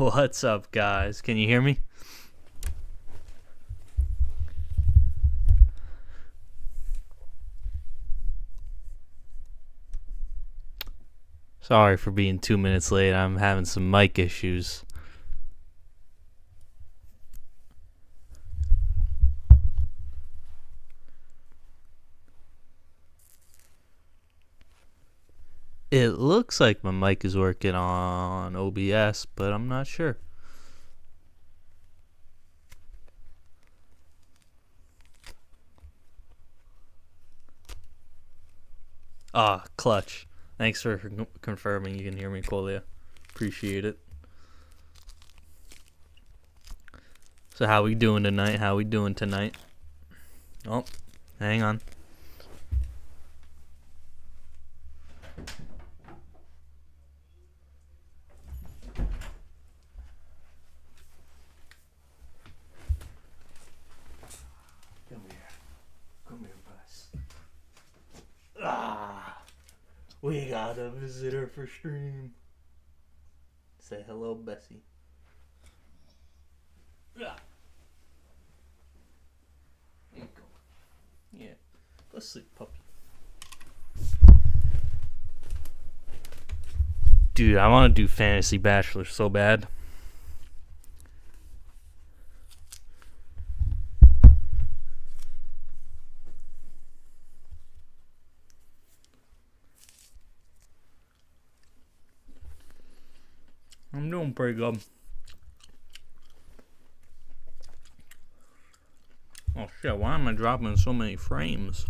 What's up, guys? Can you hear me? Sorry for being 2 minutes late. I'm having some mic issues. It looks like my mic is working on OBS, but I'm not sure. Clutch. Thanks for confirming you can hear me, Colia. Appreciate it. So how we doing tonight? Oh, hang on. Come here, bus. We got a visitor for stream. Say hello, Bessie. There you go. Yeah. Go sleep, puppy. Dude, I want to do Fantasy Bachelor so bad. I'm doing pretty good. Oh shit, why am I dropping so many frames?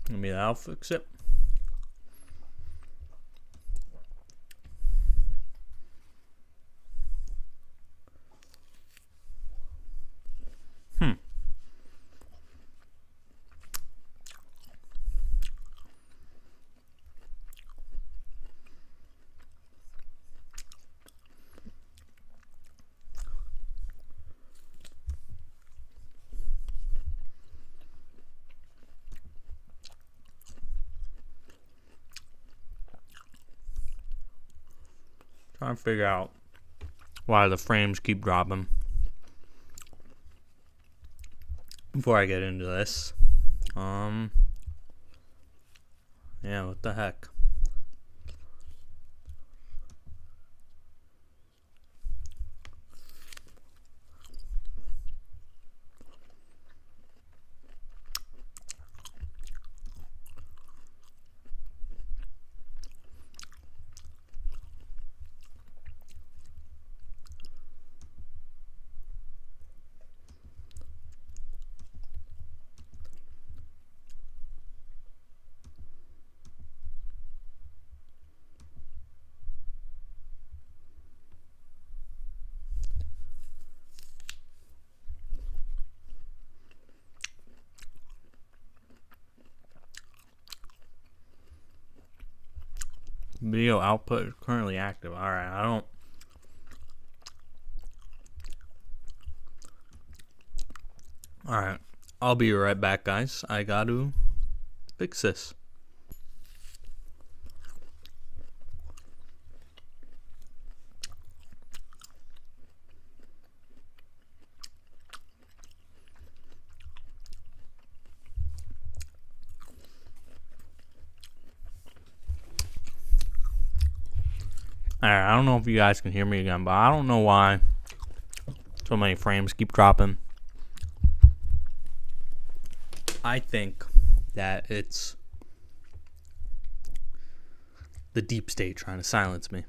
Maybe that'll fix it. Trying to figure out why the frames keep dropping. Before I get into this, yeah, what the heck? Video output is currently active. Alright, Alright, I'll be right back, guys. I got to fix this. Alright, I don't know if you guys can hear me again, but I don't know why so many frames keep dropping. I think that it's the deep state trying to silence me.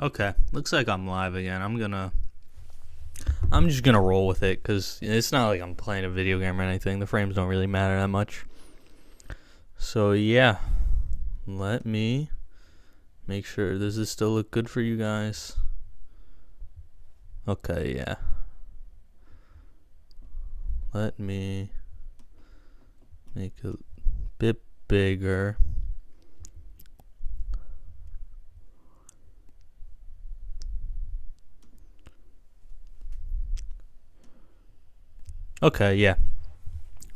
Okay, looks like I'm live again. I'm just gonna roll with it because it's not like I'm playing a video game or anything. The frames don't really matter that much. So yeah, let me make sure. Does this still look good for you guys? Okay, yeah. Let me make it a bit bigger. Okay, yeah.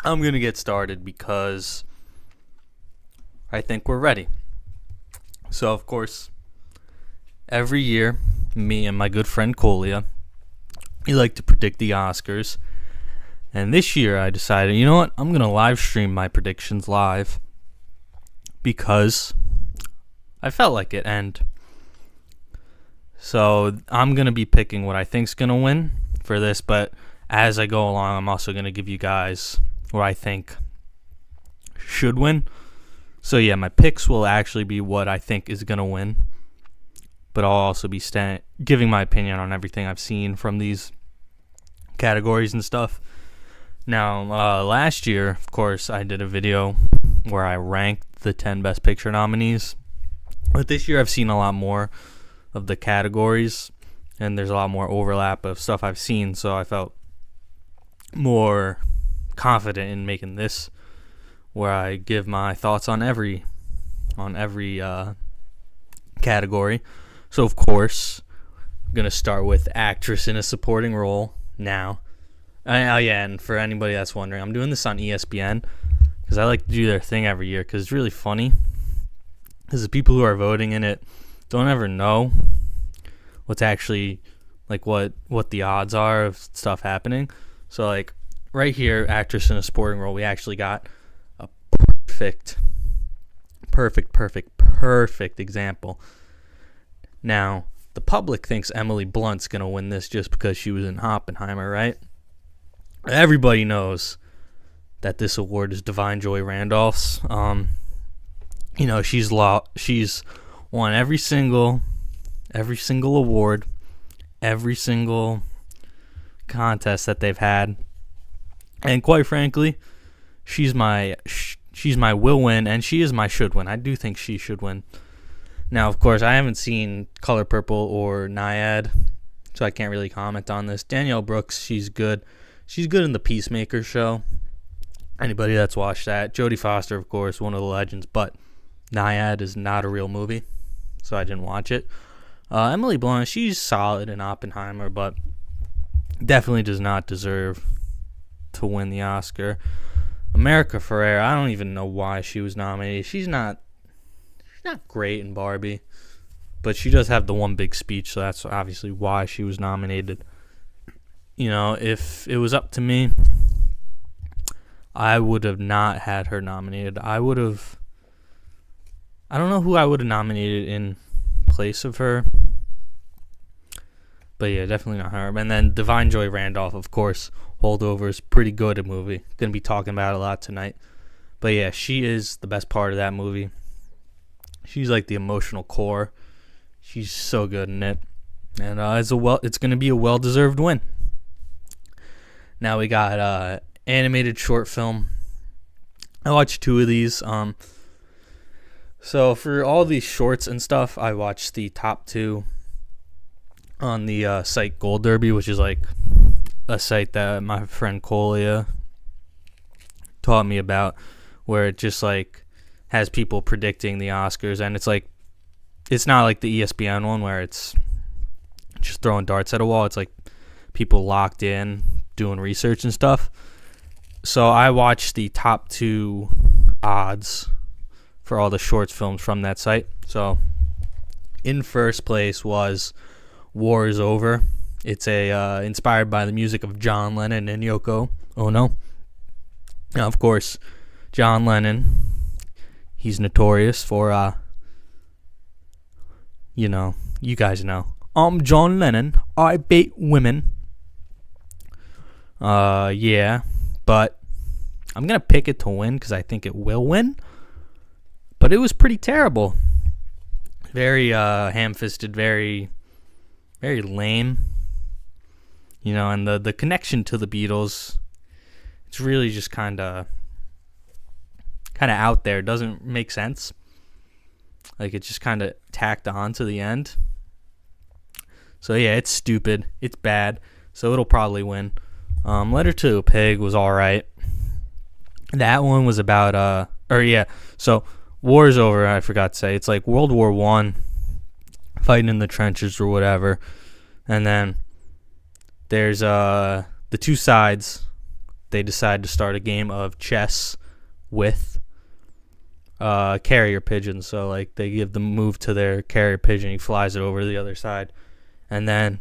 I'm going to get started because I think we're ready. So, of course, every year, me and my good friend Colia, we like to predict the Oscars. And this year, I decided, you know what? I'm going to live stream my predictions live because I felt like it. And so I'm going to be picking what I think's going to win for this, but as I go along, I'm also going to give you guys what I think should win. So yeah, my picks will actually be what I think is going to win. But I'll also be giving my opinion on everything I've seen from these categories and stuff. Now, last year, of course, I did a video where I ranked the 10 Best Picture nominees. But this year I've seen a lot more of the categories, and there's a lot more overlap of stuff I've seen, so I felt more confident in making this where I give my thoughts on every category. So of course I'm gonna start with actress in a supporting role now. Yeah, and for anybody that's wondering, I'm doing this on ESPN because I like to do their thing every year because it's really funny because the people who are voting in it don't ever know what's actually like what the odds are of stuff happening. So, like, right here, actress in a supporting role, we actually got a perfect example. Now, the public thinks Emily Blunt's going to win this just because she was in Oppenheimer, right? Everybody knows that this award is Divine Joy Randolph's. She's won every single award, every single contest that they've had, and quite frankly, she's my will win, and she is my should win. I do think she should win. Now, of course, I haven't seen Color Purple or Nyad, so I can't really comment on this. Danielle Brooks, she's good. She's good in the Peacemaker show. Anybody that's watched that. Jodie Foster, of course, one of the legends, but Nyad is not a real movie, so I didn't watch it. Emily Blunt, she's solid in Oppenheimer, but definitely does not deserve to win the Oscar. America Ferrera, I don't even know why she was nominated. She's not great in Barbie, but she does have the one big speech, so that's obviously why she was nominated. You know, if it was up to me, I would have not had her nominated. I don't know who I would have nominated in place of her. But yeah, definitely not her. And then Divine Joy Randolph, of course, Holdovers, pretty good at movie. Gonna be talking about it a lot tonight. But yeah, she is the best part of that movie. She's like the emotional core. She's so good in it. And it's gonna be a well-deserved win. Now we got animated short film. I watched 2 of these. So for all these shorts and stuff, I watched the top 2 on the site Gold Derby, which is like a site that my friend Colia taught me about, where it just like has people predicting the Oscars, and it's not like the ESPN one where it's just throwing darts at a wall. It's like people locked in doing research and stuff. So I watched the top 2 odds for all the short films from that site. So in first place was War is Over. It's inspired by the music of John Lennon and Yoko Ono. Now, of course, John Lennon, he's notorious for, you guys know. I'm John Lennon. I bait women. Yeah, but I'm going to pick it to win because I think it will win. But it was pretty terrible. very ham-fisted, very, very lame. And the connection to the Beatles, it's really just kind of out there. It doesn't make sense. Like, it's just kind of tacked on to the end. So yeah, it's stupid. It's bad. So it'll probably win. Letter to a Pig was alright. That one was about so war's over. I forgot to say, it's like World War I, fighting in the trenches or whatever, and then there's the two sides. They decide to start a game of chess with carrier pigeons. So like they give the move to their carrier pigeon, he flies it over to the other side, and then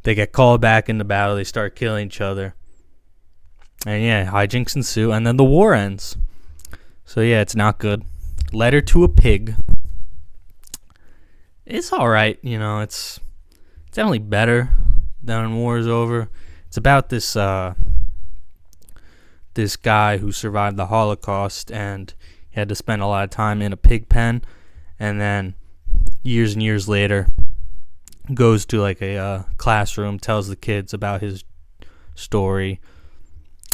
they get called back into battle. They start killing each other, and yeah, hijinks ensue, and then the war ends. So yeah, it's not good. Letter to a Pig. It's all right. It's definitely better than War is Over. It's about this guy who survived the Holocaust, and he had to spend a lot of time in a pig pen, and then years and years later goes to like a classroom, tells the kids about his story.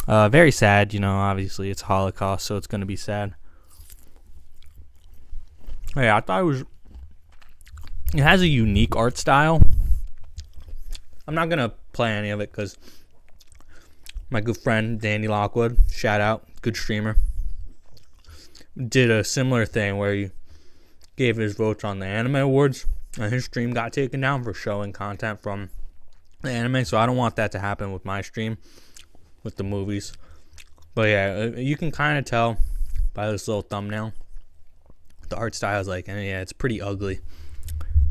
Very sad, obviously it's Holocaust, so it's going to be sad. Yeah, I thought it has a unique art style. I'm not going to play any of it because my good friend Danny Lockwood, shout out, good streamer, did a similar thing where he gave his votes on the anime awards, and his stream got taken down for showing content from the anime, so I don't want that to happen with my stream with the movies. But yeah, you can kind of tell by this little thumbnail the art style is like, and yeah, it's pretty ugly.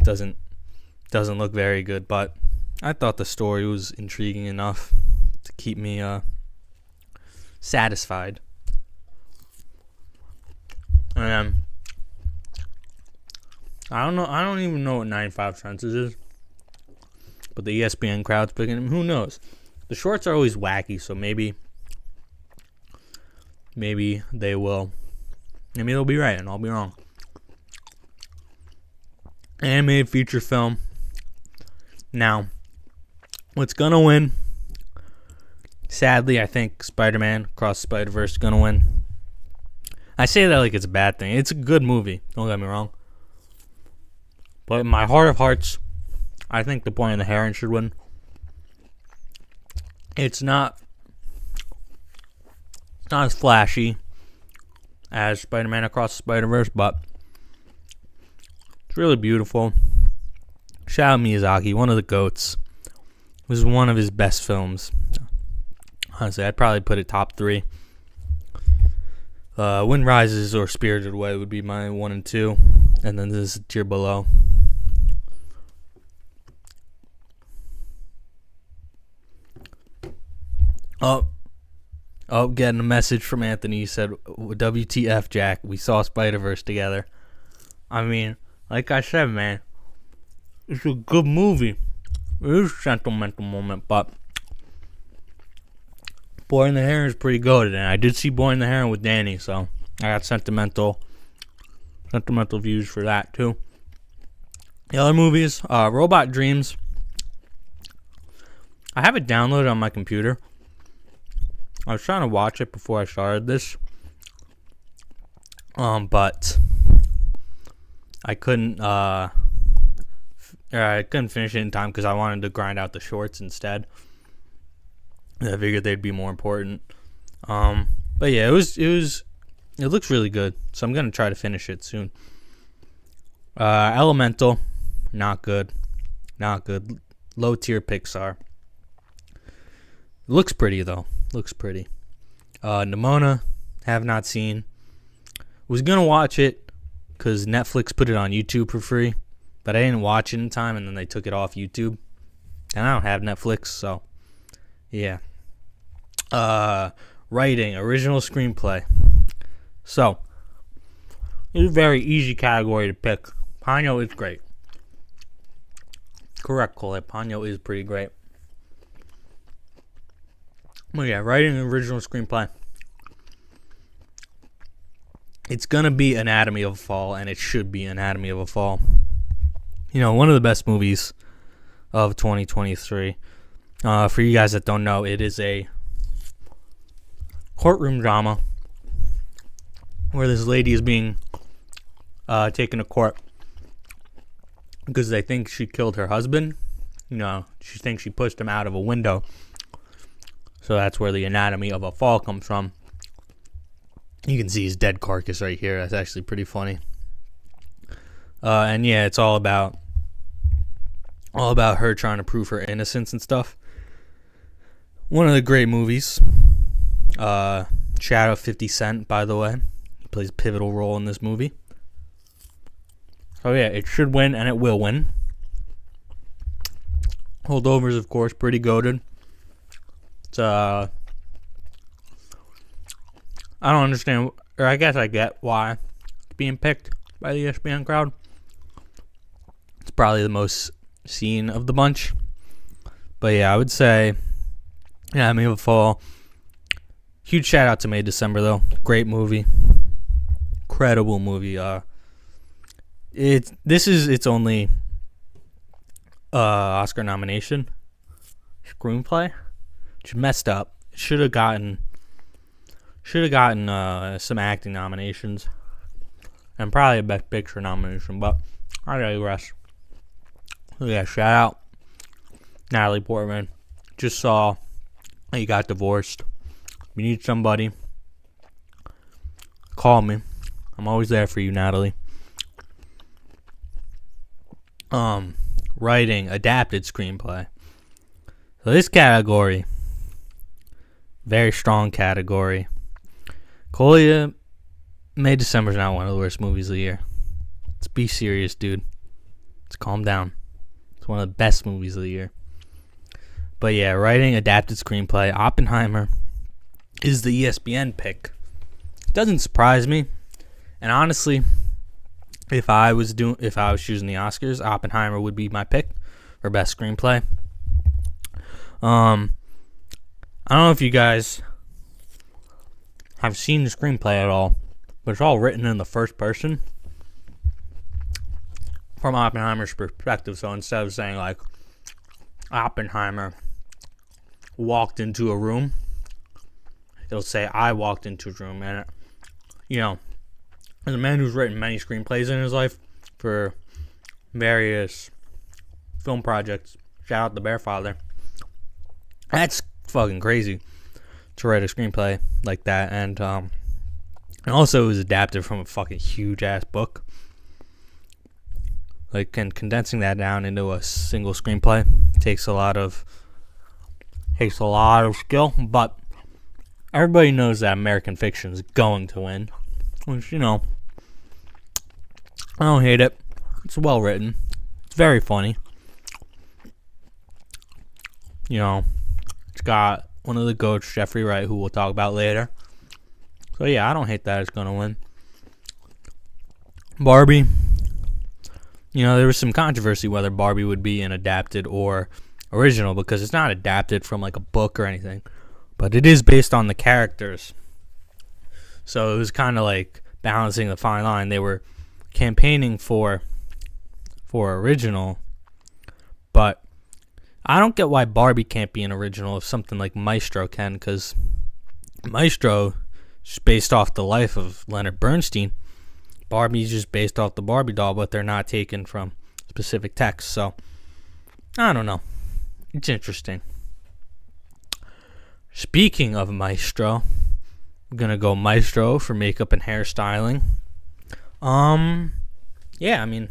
Doesn't look very good, but I thought the story was intriguing enough to keep me satisfied. And I don't even know what 95 Senses is, but the ESPN crowd's picking him. Who knows? The shorts are always wacky, so maybe they will. Maybe they'll be right and I'll be wrong. Animated feature film. Now, what's gonna win? Sadly, I think Spider-Man Across the Spider-Verse is gonna win. I say that like it's a bad thing. It's a good movie. Don't get me wrong. But in my heart of hearts, I think The Boy and the Heron should win. It's not as flashy as Spider-Man Across the Spider-Verse, but it's really beautiful. Shout out Miyazaki, one of the GOATs. It was one of his best films. Honestly, I'd probably put it top 3. Wind Rises or Spirited Away would be my 1 and 2. And then this is a tier below. Oh, getting a message from Anthony. He said, WTF, Jack, we saw Spider-Verse together. I mean, like I said, man, it's a good movie. It is a sentimental moment, but Boy and the Heron is pretty good, and I did see Boy and the Heron with Danny, so I got sentimental views for that, too. The other movies, Robot Dreams. I have it downloaded on my computer. I was trying to watch it before I started this, but I couldn't finish it in time because I wanted to grind out the shorts instead. I figured they'd be more important. But yeah, it looks really good, so I'm gonna try to finish it soon. Elemental, not good. Low tier Pixar. Looks pretty though. Looks pretty. Nimona, have not seen. Was gonna watch it because Netflix put it on YouTube for free, but I didn't watch it in time, and then they took it off YouTube. And I don't have Netflix, so yeah. Writing, original screenplay. So it's a very easy category to pick. Ponyo is great. Correct, Cole. Ponyo is pretty great. Well, yeah, writing an original screenplay. It's going to be Anatomy of a Fall, and it should be Anatomy of a Fall. You know, one of the best movies of 2023. For you guys that don't know, it is a courtroom drama where this lady is being taken to court because they think she killed her husband. You know, she thinks she pushed him out of a window. So that's where the Anatomy of a Fall comes from. You can see his dead carcass right here. That's actually pretty funny. And yeah, it's all about her trying to prove her innocence and stuff. One of the great movies. Shout out 50 Cent, by the way. He plays a pivotal role in this movie. So yeah, it should win, and it will win. Holdovers, of course, pretty goated. It's I don't understand, or I guess I get why it's being picked by the ESPN crowd. It's probably the most seen of the bunch. But yeah, I would say, yeah, Anatomy of a Fall. Huge shout out to May December, though. Great movie. Incredible movie. This is its only Oscar nomination. Screenplay. Which messed up. It should have gotten some acting nominations and probably a Best Picture nomination, but I digress. So yeah, shout out Natalie Portman. Just saw that you got divorced. If you need somebody, call me. I'm always there for you, Natalie. Writing, adapted screenplay. So this category, very strong category. Collier, May December's not one of the worst movies of the year. Let's be serious, dude. Let's calm down. It's one of the best movies of the year. But yeah, writing, adapted screenplay. Oppenheimer is the ESPN pick. It doesn't surprise me. And honestly, if I was choosing the Oscars, Oppenheimer would be my pick for best screenplay. I don't know if you guys have seen the screenplay at all, but it's all written in the first person from Oppenheimer's perspective. So instead of saying like Oppenheimer walked into a room, it'll say I walked into a room. And you know, as a man who's written many screenplays in his life for various film projects, shout out the Bearfather. That's fucking crazy to write a screenplay like that. And also it was adapted from a fucking huge ass book. Like, and condensing that down into a single screenplay takes a lot of skill. But everybody knows that American Fiction is going to win, which, you know, I don't hate it. It's well written. It's very funny. You know, it's got one of the GOATs, Jeffrey Wright, who we'll talk about later. So yeah, I don't hate that it's going to win. Barbie. You know, there was some controversy whether Barbie would be an adapted or original, because it's not adapted from like a book or anything, but it is based on the characters. So it was kind of like balancing the fine line. They were campaigning for original, but I don't get why Barbie can't be an original if something like Maestro can, because Maestro is based off the life of Leonard Bernstein. Barbie's just based off the Barbie doll, but they're not taken from specific texts. So, I don't know. It's interesting. Speaking of Maestro, I'm going to go Maestro for makeup and hairstyling. Yeah, I mean,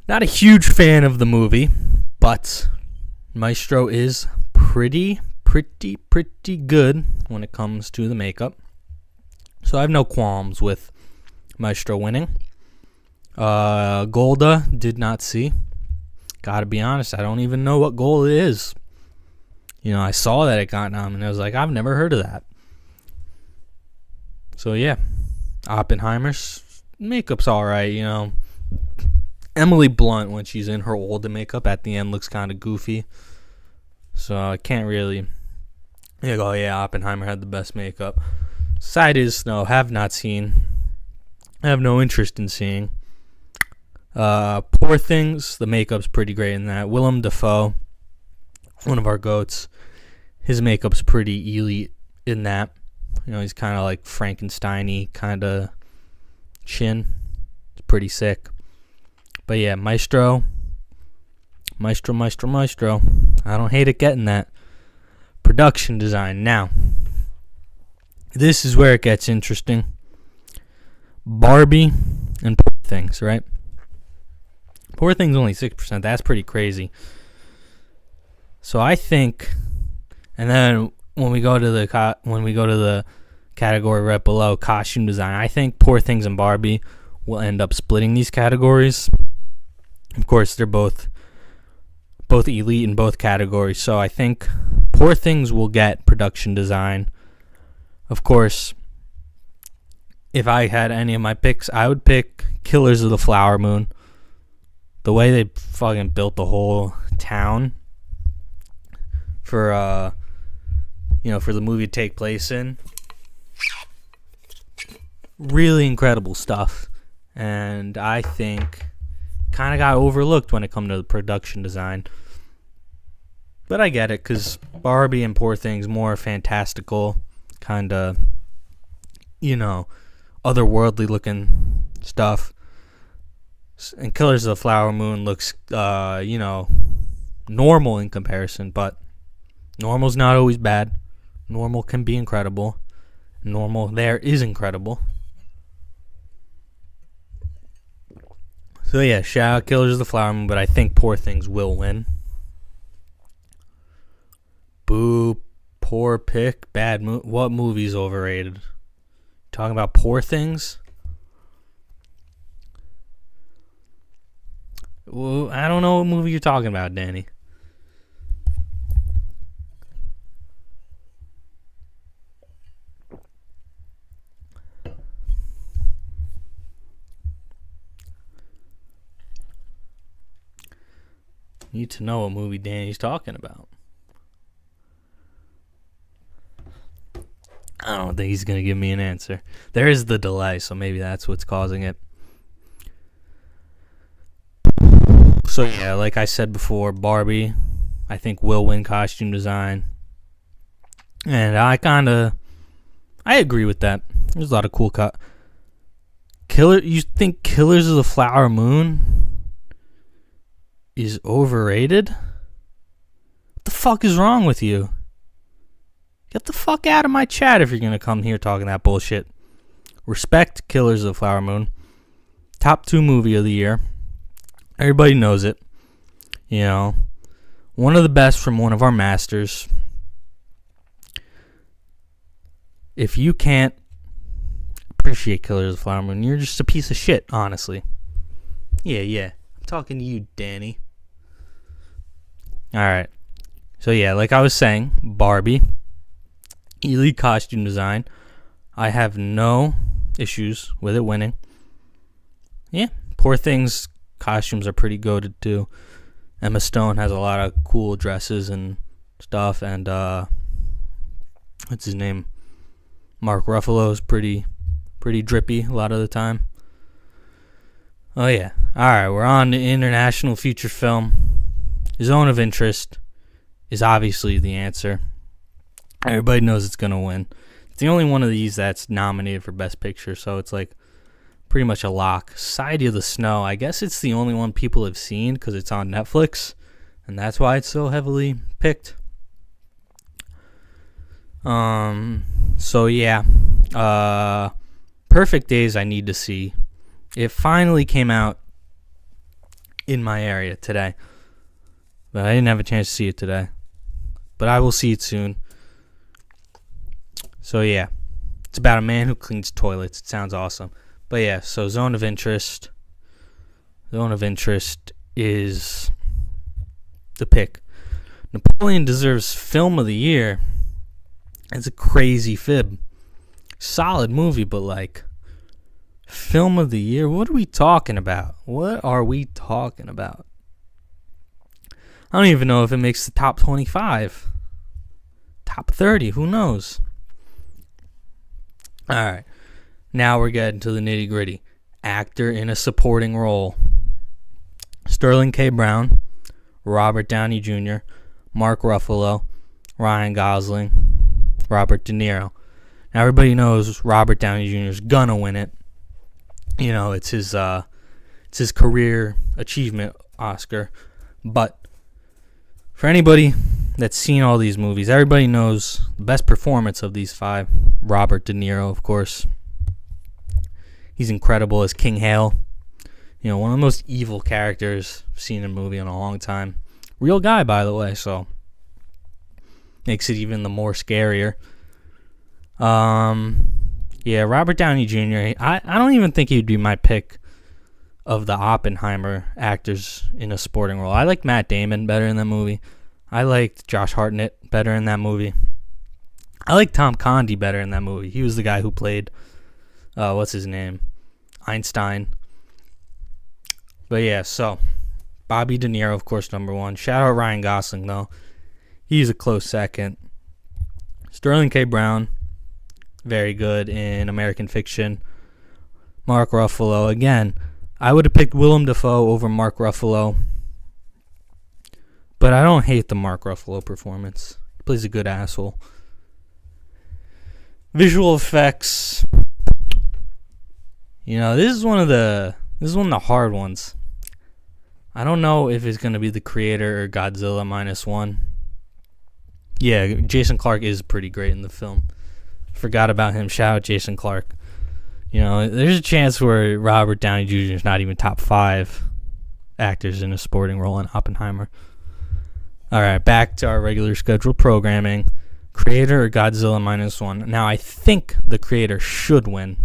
not a huge fan of the movie, but Maestro is pretty good when it comes to the makeup. So I have no qualms with Maestro winning. Golda did not see. Gotta be honest, I don't even know what Golda is. You know, I saw that it got nominated, and I was like, I've never heard of that. So yeah, Oppenheimer's makeup's alright, you know. Emily Blunt, when she's in her older makeup at the end, looks kind of goofy. So I can't really go, yeah, Oppenheimer had the best makeup. Side of the Snow, have not seen. I have no interest in seeing. Poor Things, the makeup's pretty great in that. Willem Dafoe, one of our goats, his makeup's pretty elite in that. You know, he's kind of like Frankenstein-y kind of chin. It's pretty sick. But yeah, Maestro. I don't hate it getting that. Production design. Now, this is where it gets interesting. Barbie and Poor Things, right? Poor Things only 6%. That's pretty crazy. So I think, and then when we go to the category right below, costume design, I think Poor Things and Barbie will end up splitting these categories. Of course, they're both elite in both categories. So I think Poor Things will get production design. Of course, if I had any of my picks, I would pick Killers of the Flower Moon. The way they fucking built the whole town for for the movie to take place in. Really incredible stuff. And I think kind of got overlooked when it comes to the production design. But I get it, because Barbie and Poor Things more fantastical, kind of, otherworldly looking stuff. And Killers of the Flower Moon looks, normal in comparison, but normal's not always bad. Normal can be incredible. Normal there is incredible. So yeah, shout out Killers of the Flower Moon, but I think Poor Things will win. Boo, poor pick, bad movie. What movie's overrated? Talking about Poor Things? Well, I don't know what movie you're talking about, Danny. Need to know what movie Danny's talking about. I don't think he's going to give me an answer. There is the delay, so maybe that's what's causing it. So yeah, like I said before, Barbie, I think will win costume design. And I agree with that. There's a lot of cool You think Killers of the Flower Moon is overrated? What the fuck is wrong with you? Get the fuck out of my chat if you're going to come here talking that bullshit. Respect Killers of the Flower Moon. Top 2 movie of the year. Everybody knows it. One of the best from one of our masters. If you can't appreciate Killers of the Flower Moon, you're just a piece of shit, honestly. Yeah. I'm talking to you, Danny. Alright. So yeah, like I was saying, Barbie. Elite costume design. I have no issues with it winning. Yeah, Poor Things costumes are pretty goated too. Emma Stone has a lot of cool dresses and stuff, and what's his name? Mark Ruffalo is pretty drippy a lot of the time. Oh yeah. Alright, we're on to international feature film. Zone of Interest is obviously the answer. Everybody knows it's going to win. It's the only one of these that's nominated for Best Picture, so it's like pretty much a lock. Side of the Snow, I guess it's the only one people have seen because it's on Netflix, and that's why it's so heavily picked. So yeah. Perfect Days I need to see. It finally came out in my area today, but I didn't have a chance to see it today. But I will see it soon. So yeah, it's about a man who cleans toilets. It sounds awesome. But yeah, so Zone of Interest. Zone of Interest is the pick. Napoleon deserves Film of the Year. It's a crazy fib. Solid movie, but like, Film of the Year? What are we talking about? What are we talking about? I don't even know if it makes the top 25. Top 30, who knows? All right. Now we're getting to the nitty gritty. Actor in a supporting role: Sterling K. Brown, Robert Downey Jr., Mark Ruffalo, Ryan Gosling, Robert De Niro. Now everybody knows Robert Downey Jr. is gonna win it. You know, it's his career achievement Oscar. But for anybody that's seen all these movies, everybody knows the best performance of these five. Robert De Niro, of course. He's incredible as King Hale. You know, one of the most evil characters I've seen in a movie in a long time. Real guy, by the way, so makes it even the more scarier. Yeah, Robert Downey Jr. I don't even think he'd be my pick of the Oppenheimer actors in a supporting role. I liked Matt Damon better in that movie. I liked Josh Hartnett better in that movie. I liked Tom Conti better in that movie. He was the guy who played, what's his name? Einstein. But yeah, so Bobby De Niro, of course, number one. Shout out Ryan Gosling, though. He's a close second. Sterling K. Brown, very good in American Fiction. Mark Ruffalo, again, I would have picked Willem Dafoe over Mark Ruffalo. But I don't hate the Mark Ruffalo performance. He plays a good asshole. Visual effects. You know, this is one of the hard ones. I don't know if it's going to be the creator or Godzilla -1. Yeah, Jason Clarke is pretty great in the film. Forgot about him. Shout out Jason Clarke. You know, there's a chance where Robert Downey Jr. is not even top 5 actors in a supporting role in Oppenheimer. All right, back to our regular scheduled programming. Creator or Godzilla -1. Now, I think the creator should win.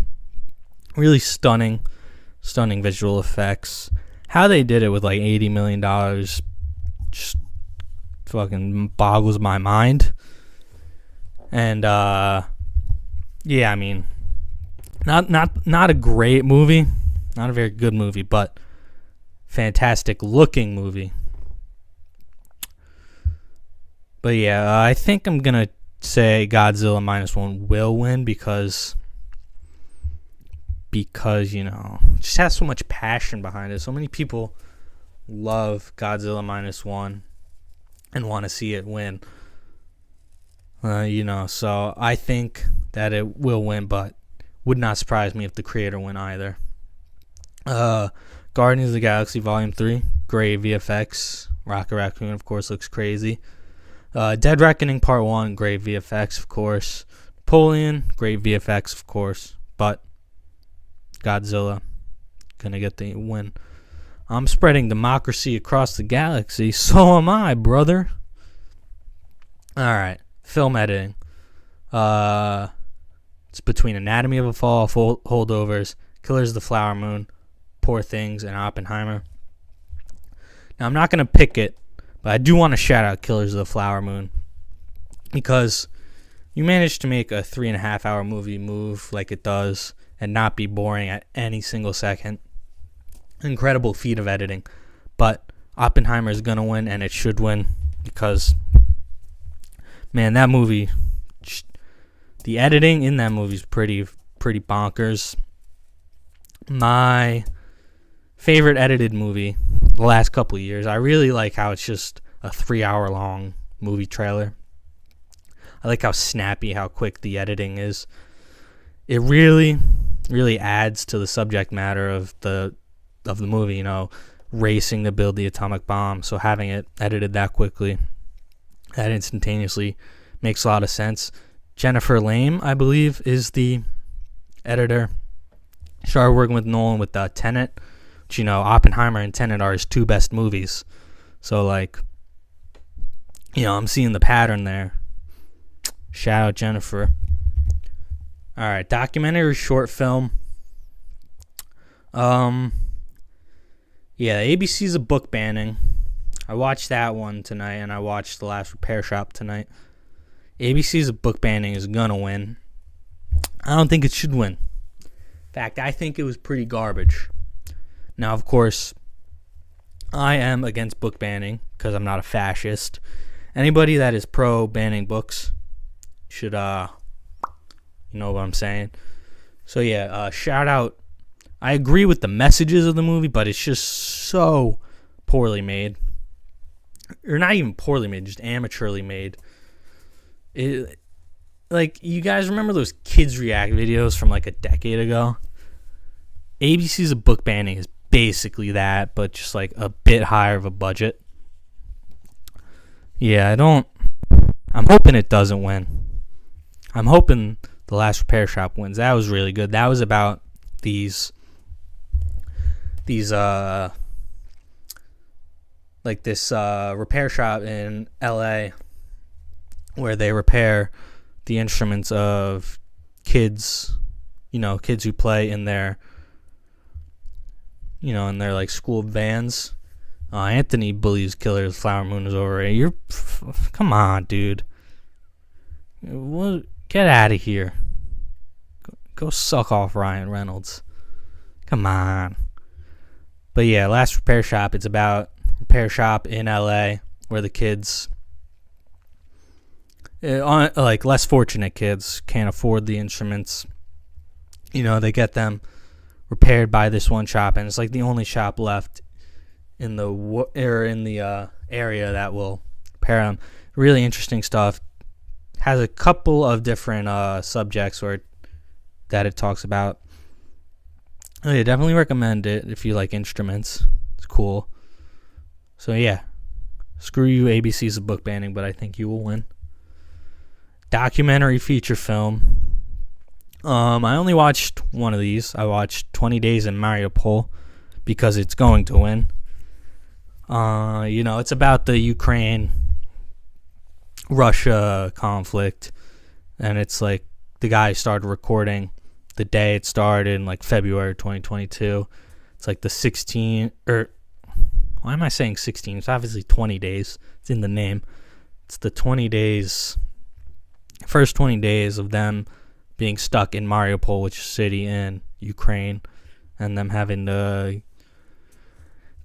Really stunning visual effects. How they did it with like $80 million just fucking boggles my mind. And yeah, I mean, not a great movie, not a very good movie, but fantastic looking movie. But yeah, I think I'm gonna say Godzilla -1 will win because you know, it just has so much passion behind it. So many people love Godzilla -1 and want to see it win. You know, so I think that it will win, but would not surprise me if the creator win either. Guardians of the Galaxy Volume 3, great VFX. Rocket Raccoon, of course, looks crazy. Dead Reckoning Part 1, great VFX, of course. Napoleon, great VFX, of course. But Godzilla gonna get the win. I'm spreading democracy across the galaxy. So am I, brother. All right, film editing. It's between Anatomy of a Fall, Holdovers, Killers of the Flower Moon, Poor Things, and Oppenheimer. Now, I'm not gonna pick it, but I do want to shout out Killers of the Flower Moon because you managed to make a 3.5-hour movie move like it does and not be boring at any single second. Incredible feat of editing. But Oppenheimer is going to win, and it should win because, man, that movie, the editing in that movie is pretty bonkers. My favorite edited movie the last couple of years, I really like how it's just a 3-hour long movie trailer. I like how snappy, how quick the editing is. It really adds to the subject matter of the movie, you know, racing to build the atomic bomb. So having it edited that quickly, that instantaneously makes a lot of sense. Jennifer Lame, I believe, is the editor. Started working with Nolan with Tenet, which, you know, Oppenheimer and Tenet are his 2 best movies. So, like, you know, I'm seeing the pattern there. Shout out Jennifer. All right, documentary short film. Yeah, ABC's a book banning. I watched that one tonight, and I watched The Last Repair Shop tonight. ABC's a book banning is gonna win. I don't think it should win. In fact, I think it was pretty garbage. Now, of course, I am against book banning because I'm not a fascist. Anybody that is pro banning books should, you know what I'm saying, So yeah, shout out. I agree with the messages of the movie, but it's just so poorly made. Or not even poorly made, just amateurly made. Like, you guys remember those kids react videos from like a decade ago? ABC's A Book Banning is basically that, but just like a bit higher of a budget. Yeah, I'm hoping it doesn't win. I'm hoping The Last Repair Shop wins. That was really good. That was about these like this repair shop in LA where they repair the instruments of kids, kids who play in their like school bands. Anthony Bully's Killers Flower Moon is overrated. Come on, dude. Get out of here. Go suck off Ryan Reynolds. Come on. But yeah, Last Repair Shop, it's about repair shop in LA where the kids, like less fortunate kids, can't afford the instruments. They get them repaired by this one shop, and it's like the only shop left in the area that will repair them. Really interesting stuff. Has a couple of different subjects that it talks about. I definitely recommend it if you like instruments. It's cool. So yeah, screw you, ABC's A Book Banning, but I think you will win. Documentary feature film. I only watched one of these. I watched 20 Days in Mariupol because it's going to win. It's about the Ukraine-Russia conflict, and it's like the guy started recording the day it started in like February 2022. It's like the 16, or why am I saying 16? It's obviously 20 days. It's in the name. It's the 20 days, first 20 days of them being stuck in Mariupol, which is a city in Ukraine, and them having to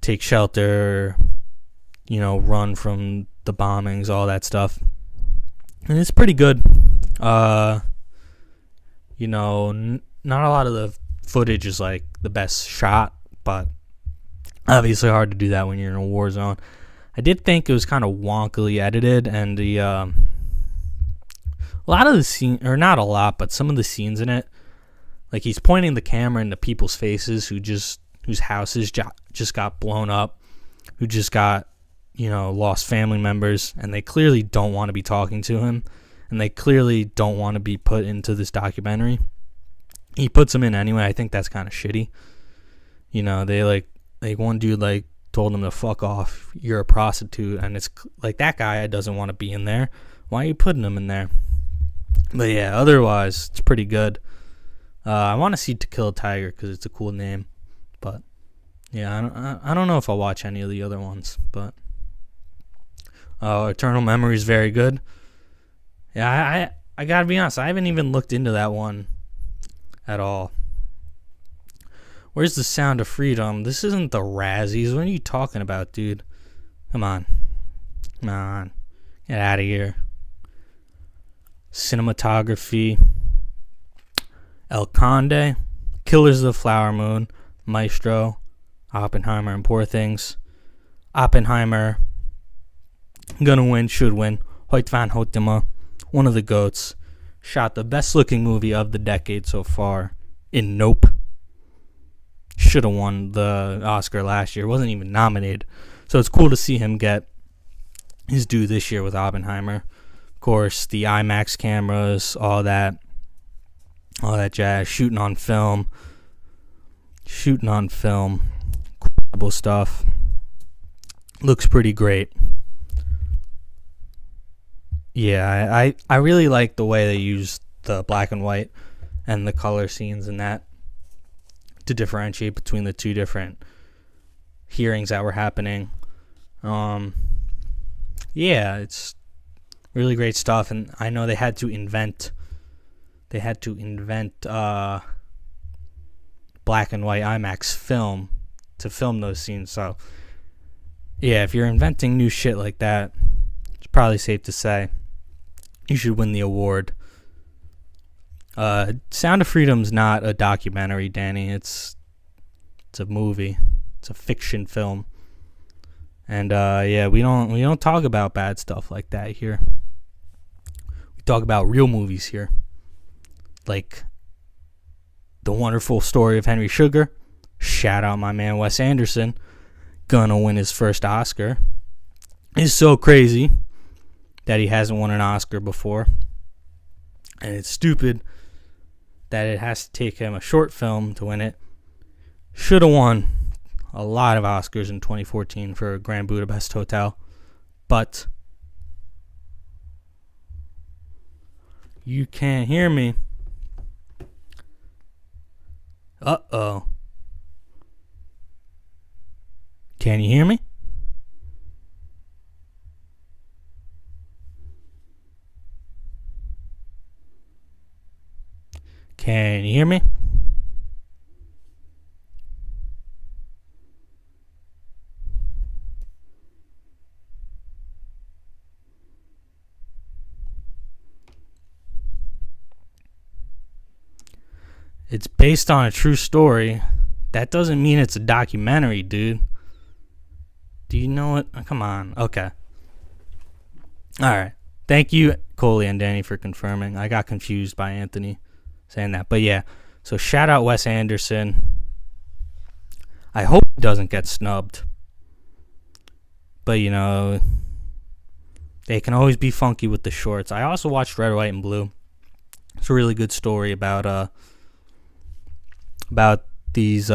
take shelter, run from the bombings, all that stuff. And it's pretty good. Not a lot of the footage is like the best shot, but obviously hard to do that when you're in a war zone. I did think it was kind of wonkily edited, and a lot of the scene, or not a lot, but some of the scenes in it, like he's pointing the camera into people's faces whose houses just got blown up, who just got, lost family members, and they clearly don't want to be talking to him, and they clearly don't want to be put into this documentary. He puts them in anyway. I think that's kind of shitty. They like one dude told him to fuck off. You're a prostitute, and it's like that guy doesn't want to be in there. Why are you putting him in there? But yeah, otherwise it's pretty good. I want to see To Kill a Tiger because it's a cool name, but yeah, I don't know if I'll watch any of the other ones. But Eternal Memory is very good. Yeah, I gotta be honest, I haven't even looked into that one at all. Where's The Sound of Freedom? This isn't the Razzies. What are you talking about, dude? Come on. Get out of here. Cinematography. El Conde. Killers of the Flower Moon. Maestro. Oppenheimer and Poor Things. Oppenheimer. Gonna win, should win. Hoyt van Hoytema. One of the GOATs. Shot the best looking movie of the decade so far in Nope. Should have won the Oscar last year. Wasn't even nominated. So it's cool to see him get his due this year with Oppenheimer. Of course, the IMAX cameras, all that jazz. Shooting on film. Incredible stuff. Looks pretty great. Yeah, I really like the way they used the black and white and the color scenes and that to differentiate between the two different hearings that were happening. Yeah, it's really great stuff, and I know they had to invent black and white IMAX film to film those scenes. So yeah, if you're inventing new shit like that, it's probably safe to say you should win the award. Sound of Freedom's not a documentary, Danny. It's a movie. It's a fiction film. And yeah, we don't talk about bad stuff like that here. We talk about real movies here. Like The Wonderful Story of Henry Sugar. Shout out my man Wes Anderson. Gonna win his first Oscar. It's so crazy that he hasn't won an Oscar before. And it's stupid that it has to take him a short film to win it. Should have won a lot of Oscars in 2014 for Grand Budapest Hotel. But you can't hear me. Uh-oh. Can you hear me? Can you hear me? It's based on a true story. That doesn't mean it's a documentary, dude. Do you know it? Oh, come on. Okay. All right. Thank you, Coley and Danny, for confirming. I got confused by Anthony saying that. But yeah, so shout out Wes Anderson. I hope he doesn't get snubbed. But, you know, they can always be funky with the shorts. I also watched Red, White, and Blue. It's a really good story about these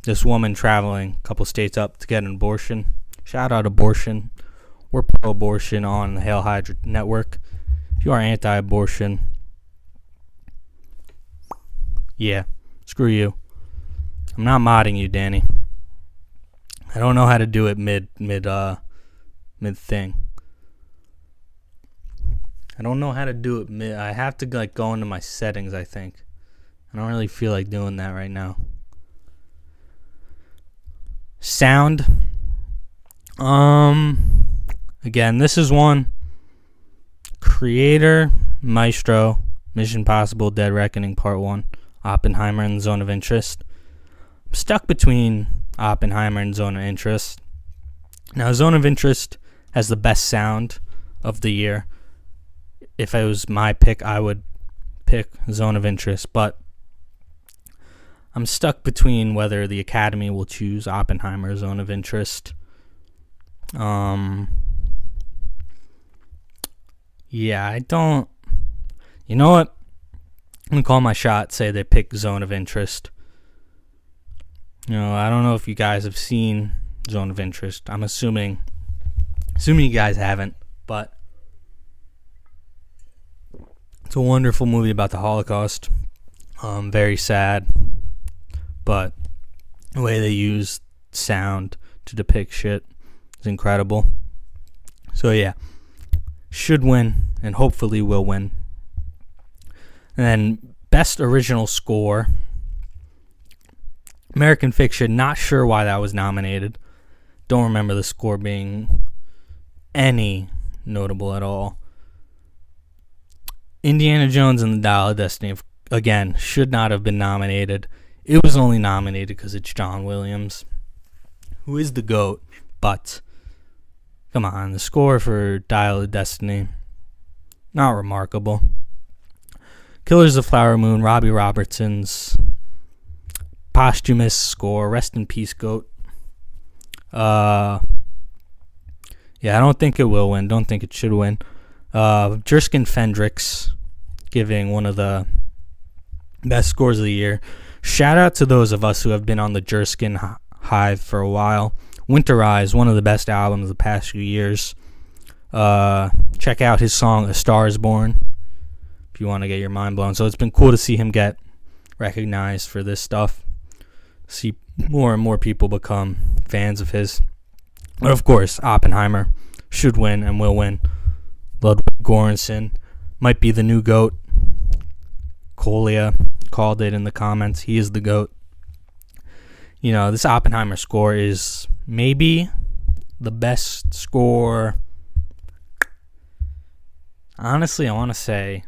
this woman traveling a couple states up to get an abortion. Shout out abortion. We're pro-abortion on the Hail Hydra Network. If you are anti-abortion, yeah, screw you. I'm not modding you, Danny. I don't know how to do it mid thing. I don't know how to do it mid. I have to like go into my settings, I think. I don't really feel like doing that right now. Sound. Again, this is one. Creator, Maestro, Mission Impossible, Dead Reckoning Part 1, Oppenheimer, and Zone of Interest. I'm stuck between Oppenheimer and Zone of Interest. Now, Zone of Interest has the best sound of the year. If it was my pick, I would pick Zone of Interest, but I'm stuck between whether the Academy will choose Oppenheimer or Zone of Interest. Yeah, I don't. You know what? I'm gonna call my shot. Say they pick Zone of Interest. You know, I don't know if you guys have seen Zone of Interest. I'm assuming you guys haven't, but it's a wonderful movie about the Holocaust. Very sad, but the way they use sound to depict shit is incredible. So yeah, should win and hopefully will win. And then best original score, American Fiction. Not sure why that was nominated. Don't remember the score being any notable at all. Indiana Jones and the Dial of Destiny, again, should not have been nominated. It was only nominated because it's John Williams, who is the GOAT. But come on, the score for Dial of Destiny, not remarkable. Killers of the Flower Moon, Robbie Robertson's posthumous score. Rest in peace, GOAT. Yeah, I don't think it will win. Don't think it should win. Jerskin Fendrix giving one of the best scores of the year. Shout out to those of us who have been on the Jerskin hive for a while. Winterize, one of the best albums of the past few years. Check out his song A Star Is Born if you want to get your mind blown. So it's been cool to see him get recognized for this stuff. See more and more people become fans of his. But of course, Oppenheimer should win and will win. Ludwig Göransson might be the new GOAT. Colia called it in the comments. He is the GOAT. You know, this Oppenheimer score is maybe the best score. Honestly, I want to say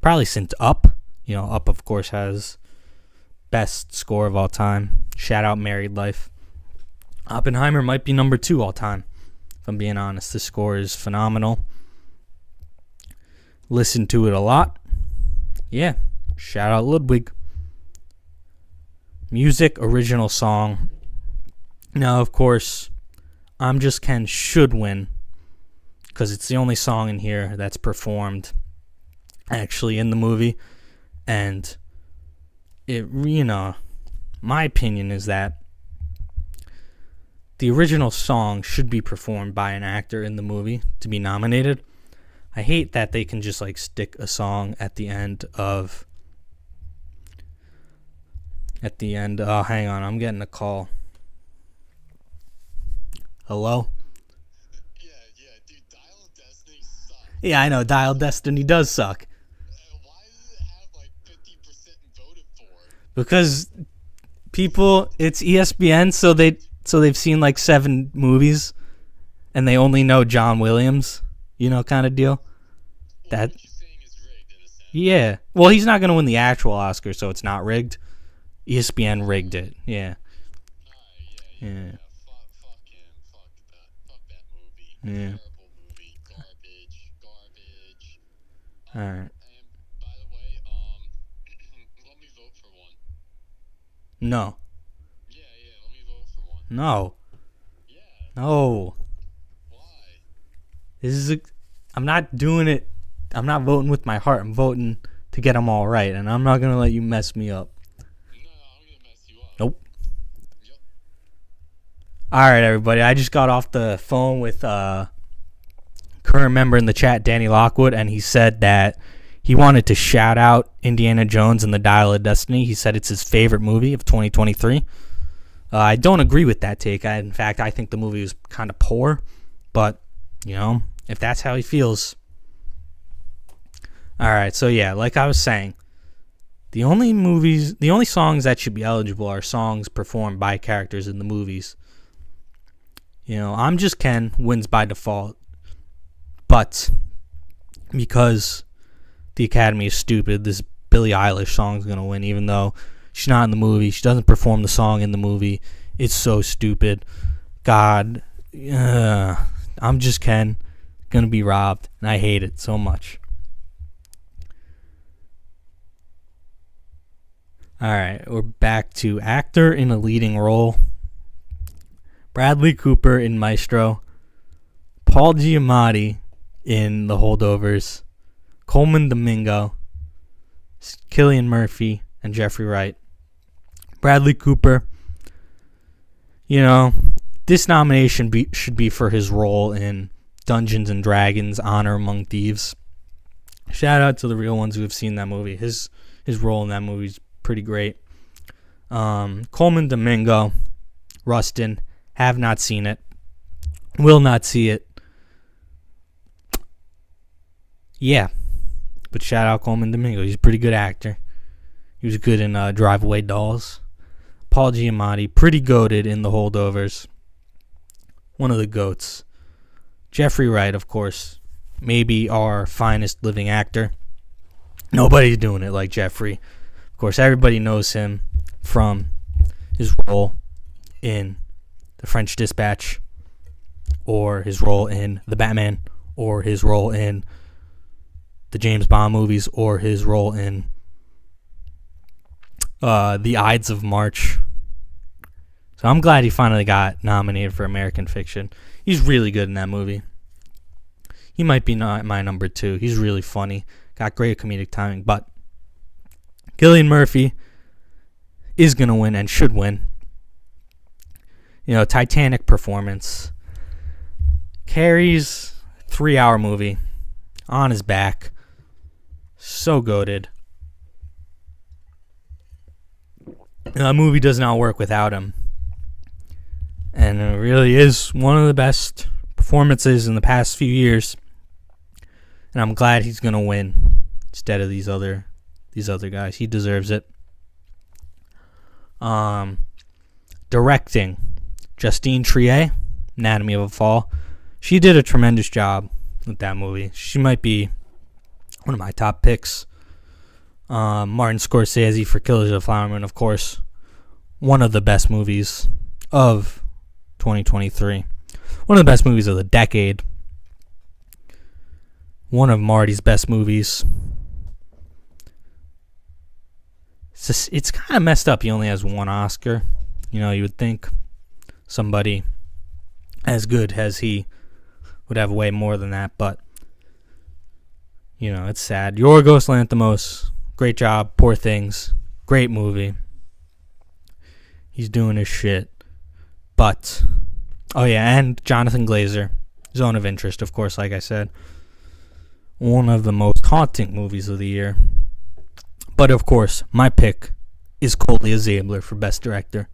probably since Up. Up, of course, has best score of all time. Shout out Married Life. Oppenheimer might be number 2 all time, if I'm being honest. The score is phenomenal. Listen to it a lot. Yeah, shout out Ludwig. Music, original song. Now, of course, I'm Just Ken should win, because it's the only song in here that's performed actually in the movie. And it, my opinion is that the original song should be performed by an actor in the movie to be nominated. I hate that they can just stick a song at the end. Oh, hang on, I'm getting a call. Hello? Yeah, dude, Dial of Destiny sucks. Yeah, I know, Dial Destiny does suck. Why does it have 50% voted for it? Because it's ESPN, so they've seen 7 movies, and they only know John Williams, kind of deal. Well, what you're saying is rigged in a sense. Yeah. Well, he's not going to win the actual Oscar, so it's not rigged. ESPN rigged it. Yeah. Yeah. Fuck him. Fuck that movie. Yeah. Terrible movie. Garbage. All right. And by the way, let me vote for one. No. Yeah, let me vote for one. No. Yeah. No. Why? I'm not doing it. I'm not voting with my heart. I'm voting to get them all right, and I'm not going to let you mess me up. No, I'm gonna mess you up. Nope. Yep. All right, everybody. I just got off the phone with current member in the chat, Danny Lockwood, and he said that he wanted to shout out Indiana Jones and the Dial of Destiny. He said it's his favorite movie of 2023. I don't agree with that take. In fact, I think the movie was kind of poor, but if that's how he feels. All right, so yeah, like I was saying, the only songs that should be eligible are songs performed by characters in the movies. I'm Just Ken wins by default, but because the Academy is stupid, this Billie Eilish song is going to win, even though she's not in the movie. She doesn't perform the song in the movie. It's so stupid. God, I'm Just Ken, going to be robbed, and I hate it so much. All right, we're back to actor in a leading role. Bradley Cooper in Maestro. Paul Giamatti in The Holdovers. Coleman Domingo. Cillian Murphy and Jeffrey Wright. Bradley Cooper. This nomination should be for his role in Dungeons and Dragons: Honor Among Thieves. Shout out to the real ones who have seen that movie. His role in that movie is pretty great. Coleman Domingo, Rustin, have not seen it. Will not see it. Yeah. But shout out Coleman Domingo. He's a pretty good actor. He was good in Drive Away Dolls. Paul Giamatti, pretty goated in The Holdovers. One of the GOATs. Jeffrey Wright, of course, maybe our finest living actor. Nobody's doing it like Jeffrey. Of course, everybody knows him from his role in The French Dispatch, or his role in The Batman, or his role in the James Bond movies, or his role in The Ides of March. So I'm glad he finally got nominated for American Fiction. He's really good in that movie. He might be my number 2. He's really funny. Got great comedic timing. But Cillian Murphy is going to win and should win. Titanic performance. Carries 3-hour movie on his back. So goated. That movie does not work without him. And it really is one of the best performances in the past few years. And I'm glad he's going to win instead of these other guys. He deserves it. Directing. Justine Triet, Anatomy of a Fall. She did a tremendous job with that movie. She might be one of my top picks. Martin Scorsese for Killers of the Flower Moon, of course, one of the best movies of 2023. One of the best movies of the decade. One of Marty's best movies. It's kind of messed up. He only has one Oscar. You know, you would think somebody as good as he would have way more than that, but you know, it's sad. Yorgos Lanthimos, great job. Poor Things, great movie. He's doing his shit. But, oh yeah, and Jonathan Glazer, Zone of Interest, of course, like I said. One of the most haunting movies of the year. But, of course, my pick is Coley Zabler for Best Director.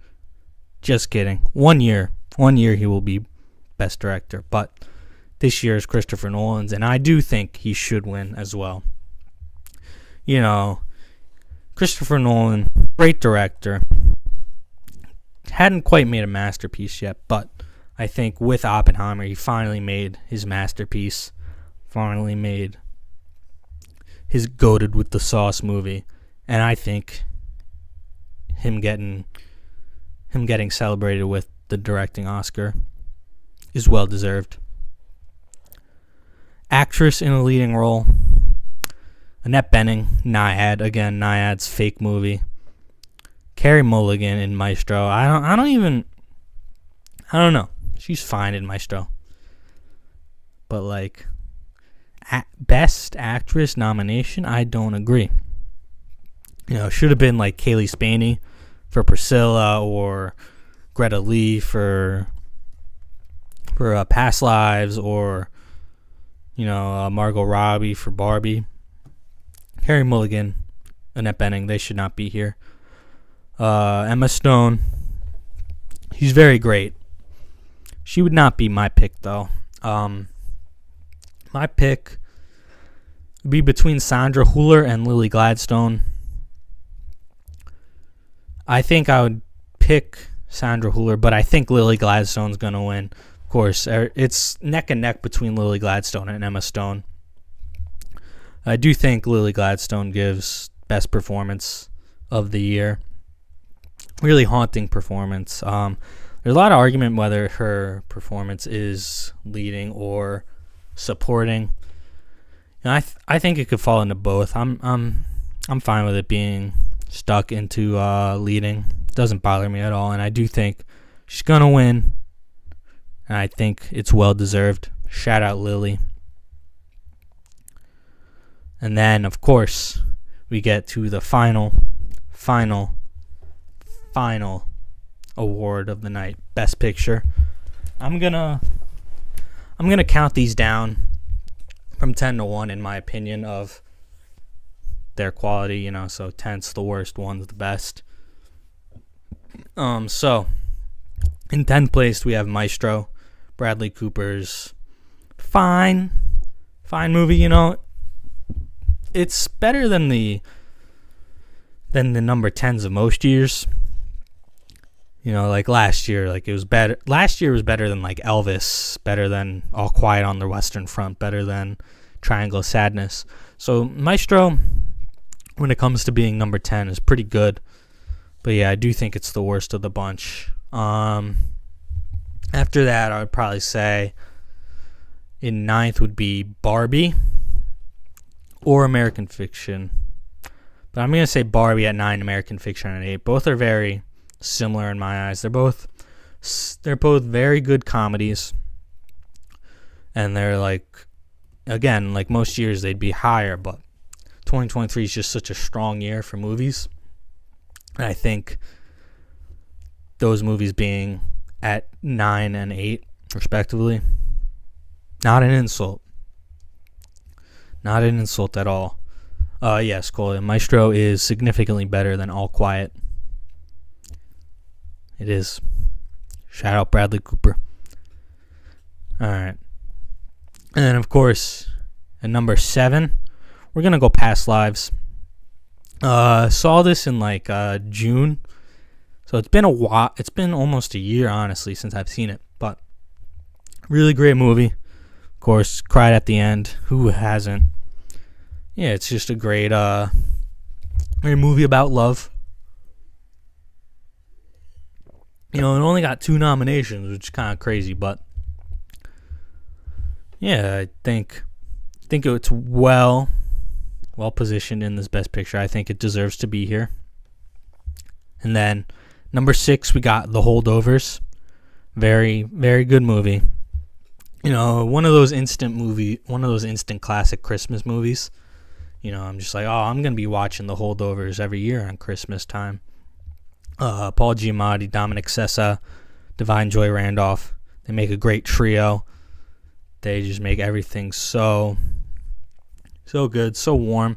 Just kidding. One year he will be Best Director. But this year is Christopher Nolan's, and I do think he should win as well. You know, Christopher Nolan, great director. Hadn't quite made a masterpiece yet, but I think with Oppenheimer, he finally made his masterpiece. Finally made his Goated with the Sauce movie. And I think him getting celebrated with the directing Oscar is well deserved. Actress in a leading role, Annette Bening, Nyad. Again, Nyad's fake movie. Carey Mulligan in Maestro. I don't know. She's fine in Maestro. But like best actress nomination, I don't agree. You know, should have been like Kaylee Spaney for Priscilla or Greta Lee for Past Lives, or you know, Margot Robbie for Barbie. Carey Mulligan, Annette Bening, they should not be here. Emma Stone, she's very great. She would not be my pick, though. My pick would be between Sandra Hüller and Lily Gladstone. I think I would pick Sandra Hüller, but I think Lily Gladstone's going to win. Of course, it's neck and neck between Lily Gladstone and Emma Stone. I do think Lily Gladstone gives best performance of the year. Really haunting performance. There's a lot of argument whether her performance is leading or supporting. And I think it could fall into both. I'm fine with it being stuck into leading. It doesn't bother me at all, and I do think she's gonna win. And I think it's well deserved. Shout out Lily. And then, of course, we get to the final award of the night, Best Picture. I'm gonna count these down from 10 to 1 in my opinion of their quality, you know, so 10's the worst, 1's the best. So in 10th place we have Maestro, Bradley Cooper's fine movie, you know. It's better than the number 10s of most years. You know, like last year, like it was better. Last year was better than like Elvis, better than All Quiet on the Western Front, better than Triangle of Sadness. So Maestro, when it comes to being number 10, is pretty good. But yeah, I do think it's the worst of the bunch. After that, I would probably say in 9th would be Barbie or American Fiction. But I'm going to say Barbie at 9, American Fiction at 8. Both are very similar in my eyes. They're both very good comedies. And they're like, again, like most years they'd be higher, but 2023 is just such a strong year for movies. And I think those movies being at 9 and 8 respectively, not an insult. Not an insult at all. Yes, Cole, Maestro is significantly better than All Quiet. It is. Shout out Bradley Cooper. Alright. And then, of course, at number 7, we're going to go Past Lives. Saw this in like June. So it's been a while. It's been almost a year, honestly, since I've seen it. But really great movie. Of course, cried at the end. Who hasn't? Yeah, it's just a great A movie about love. It only got 2 nominations, which is kind of crazy, but yeah, I think it's well positioned in this Best Picture. I think it deserves to be here. And then number 6, we got The Holdovers. Very, very good movie. One of those instant classic Christmas movies. I'm just like, oh, I'm gonna be watching The Holdovers every year on Christmas time. Paul Giamatti, Dominic Sessa, Divine Joy Randolph. They make a great trio. They just make everything so good, so warm.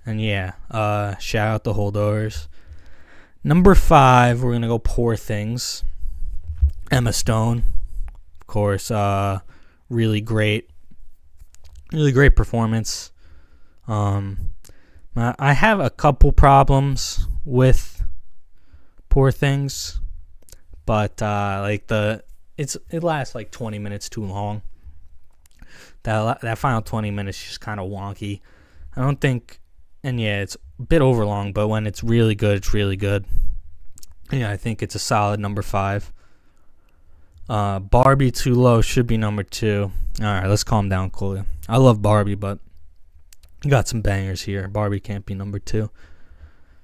And yeah, shout out The Holdovers. Number 5, we're gonna go Poor Things. Emma Stone, of course, really great performance. I have a couple problems with Poor Things, but it lasts like 20 minutes too long. That final 20 minutes is just kind of wonky. I don't think, and yeah, it's a bit overlong, but when it's really good, it's really good. Yeah, I think it's a solid number 5. Barbie Too Low should be number 2. All right, let's calm down, Coolio. I love Barbie, but you got some bangers here. Barbie can't be number 2.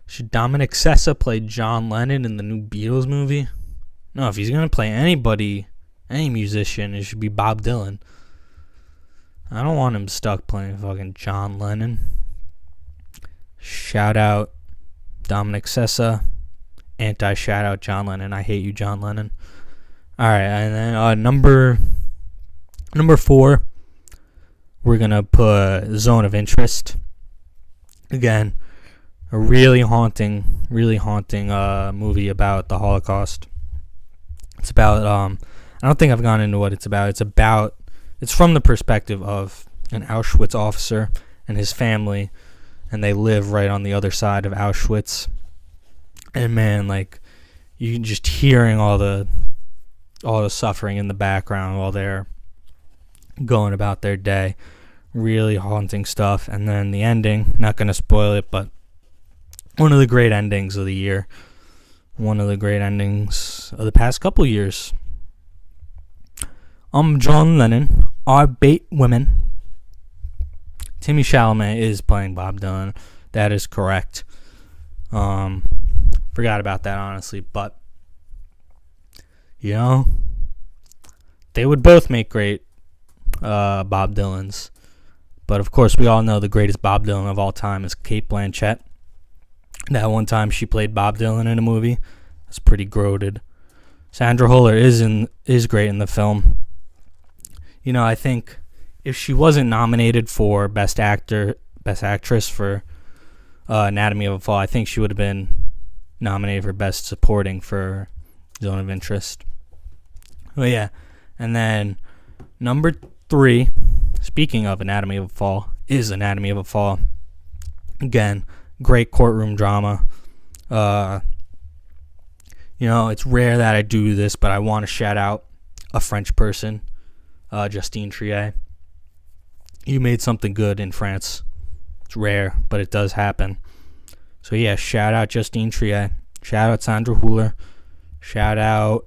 Should Dominic Sessa play John Lennon in the new Beatles movie? No, if he's going to play anybody, any musician, it should be Bob Dylan. I don't want him stuck playing fucking John Lennon. Shout out Dominic Sessa. Anti-shout out John Lennon. I hate you, John Lennon. All right, and then number 4, we're going to put Zone of Interest. Again, a really haunting movie about the Holocaust. It's about I don't think I've gone into what it's about. It's from the perspective of an Auschwitz officer and his family, and they live right on the other side of Auschwitz. And man, like, you just hearing all the suffering in the background while they're going about their day. Really haunting stuff. And then the ending, not going to spoil it, but one of the great endings of the year. One of the great endings of the past couple years. John Lennon, Our Bait Women. Timmy Chalamet is playing Bob Dylan. That is correct. Forgot about that, honestly, but they would both make great Bob Dylans. But of course, we all know the greatest Bob Dylan of all time is Cate Blanchett. That one time she played Bob Dylan in a movie, that's pretty goated. Sandra Huller is great in the film. I think if she wasn't nominated for Best Actress for Anatomy of a Fall, I think she would have been nominated for Best Supporting for Zone of Interest. Oh yeah, and then number 3, speaking of Anatomy of a Fall, is Anatomy of a Fall. Again, great courtroom drama. It's rare that I do this, but I want to shout out a French person, Justine Triet. You made something good in France. It's rare, but it does happen. So yeah, shout out Justine Triet. Shout out Sandra Huller. Shout out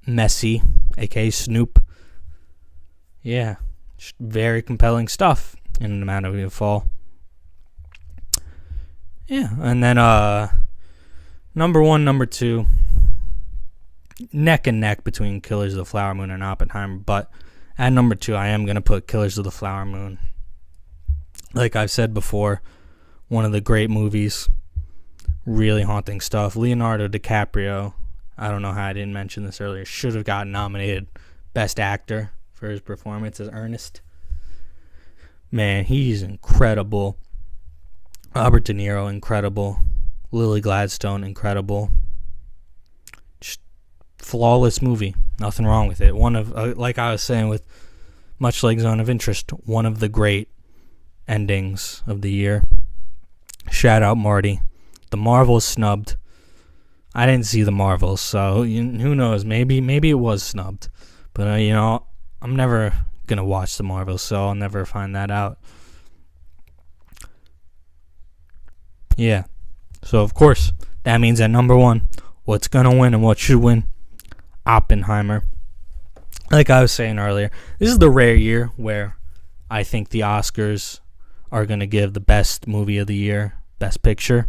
Messi, aka Snoop. Yeah, very compelling stuff in Anatomy of a Fall. Yeah, and then number 1, number 2, neck and neck between Killers of the Flower Moon and Oppenheimer. But at number 2, I am going to put Killers of the Flower Moon. Like I've said before, one of the great movies. Really haunting stuff. Leonardo DiCaprio, I don't know how I didn't mention this earlier, should have gotten nominated Best Actor for his performance as Ernest. Man, he's incredible. Robert De Niro, incredible. Lily Gladstone, incredible. Just flawless movie. Nothing wrong with it. One of, like I was saying, with much like Zone of Interest, one of the great endings of the year. Shout out Marty. The Marvels snubbed. I didn't see The Marvels, so who knows? Maybe it was snubbed. But I'm never gonna watch The Marvels, so I'll never find that out. Yeah. So, of course, that means at number one, what's going to win and what should win? Oppenheimer. Like I was saying earlier, this is the rare year where I think the Oscars are going to give the best movie of the year, best picture.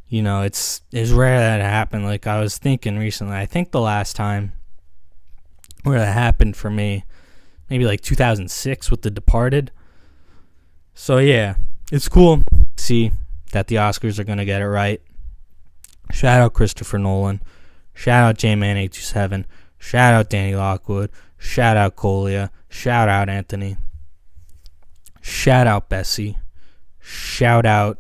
You know, it's rare that it happened. Like I was thinking recently, I think the last time where that happened for me, maybe like 2006 with The Departed. So yeah, it's cool to see that the Oscars are going to get it right. Shout out Christopher Nolan. Shout out J-Man827. Shout out Danny Lockwood. Shout out Colia. Shout out Anthony. Shout out Bessie. Shout out.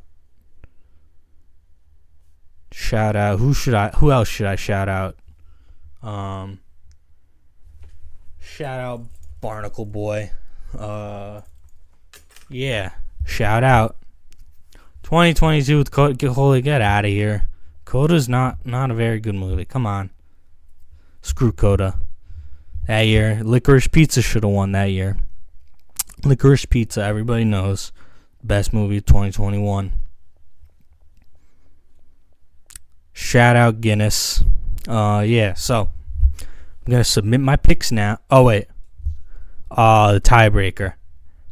Who else should I shout out? Shout out Barnacle Boy. Yeah. Shout out. 2022 with Coda. Holy, get out of here. Coda's not a very good movie. Come on. Screw Coda. That year, Licorice Pizza should have won that year. Licorice Pizza, everybody knows. Best movie of 2021. Shout out Guinness. Yeah, so I'm going to submit my picks now. Oh, wait. The tiebreaker.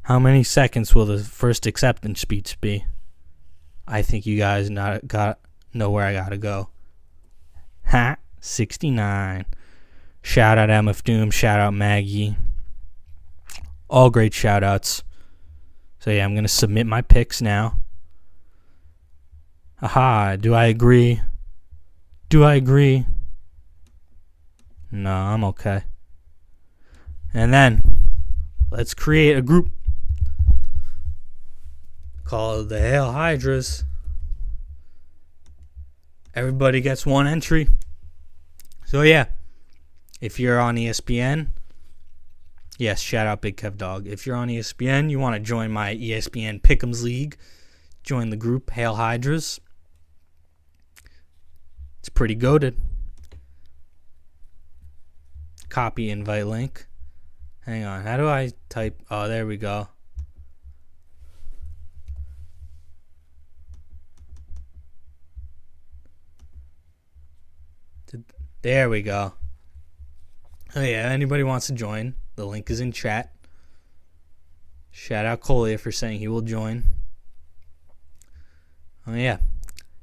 How many seconds will the first acceptance speech be? I think you guys know where I got to go. 69. Shout out MF Doom. Shout out Maggie. All great shout outs. So yeah, I'm going to submit my picks now. Aha, do I agree? No, I'm okay. And then, let's create a group called the Hail Hydras. Everybody gets one entry. So yeah, if you're on ESPN, yes, shout out Big Kev Dog. If you're on ESPN, you want to join my ESPN Pick'ems League, join the group Hail Hydras. It's pretty goated. Copy invite link. Hang on. How do I type? Oh, there we go. There we go. Oh yeah, anybody wants to join, the link is in chat. Shout out Colia for saying he will join. Oh yeah.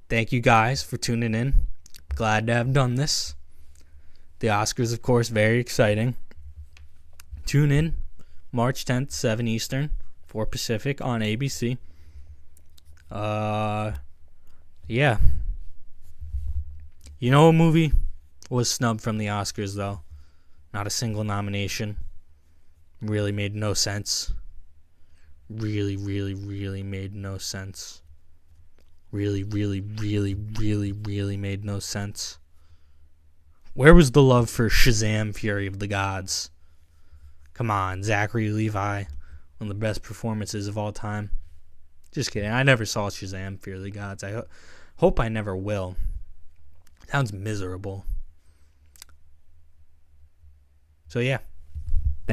Thank you guys for tuning in. Glad to have done this. The Oscars, of course, very exciting. Tune in March 10th, 7 Eastern, 4 Pacific on ABC. Yeah. You know a movie was snubbed from the Oscars, though? Not a single nomination. Really made no sense. Really made no sense. Really made no sense. Where was the love for Shazam! Fury of the Gods? Come on, Zachary Levi, one of the best performances of all time. Just kidding. I never saw Shazam! Fury of the Gods. I hope I never will. Sounds miserable. So yeah.